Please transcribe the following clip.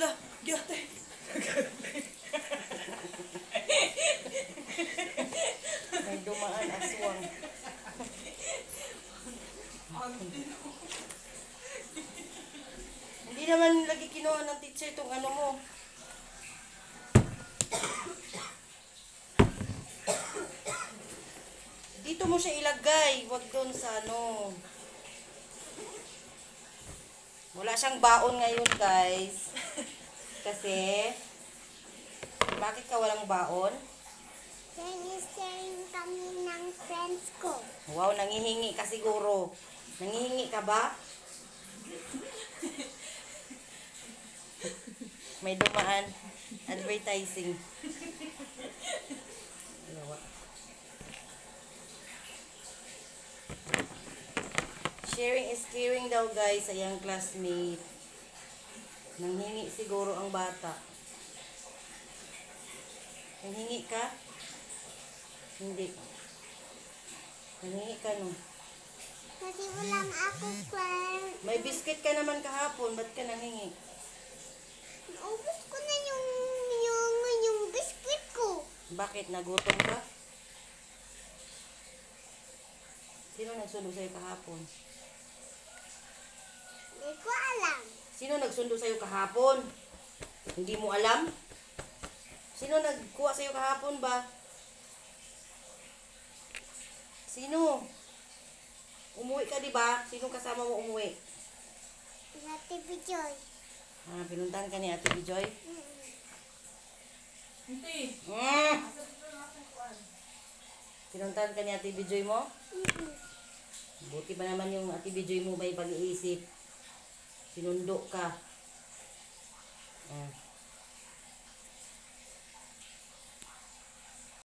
Hala, giyate. May dumaan aswang. Hindi naman lagi kinuha ng teacher itong ano mo. Dito mo siya ilagay, wag doon sa ano. Wala siyang baon ngayon, guys. Kasi, bakit ka walang baon? Sharing kami ng friends ko. Wow, nangihingi ka siguro. Nangihingi ka ba? May dumaan. Advertising. Sharing is caring daw, guys, sa iyang classmate. Nanghingi siguro ang bata. Nanghingi ka? Hindi. Nanghingi ka, no? Kasi walang ako friend. May biscuit ka naman kahapon. Ba't ka nanghingi? Naubos ko na yung biscuit ko. Bakit? Nagutom ka? Sino nagsundo sa'yo kahapon? Hindi ko alam. Sino nagsundo sa'yo kahapon? Hindi mo alam? Sino nagkuha sa'yo kahapon ba? Sino? Umuwi ka, di ba? Sino kasama mo umuwi? Ate Bijoy. Ah, pinuntahan ka ni Ate Bijoy? Hindi. Pinuntahan ka ni Ate Bijoy mo? Buti ba naman yung Ate Bijoy mo may pag-iisip? Sinundo ka.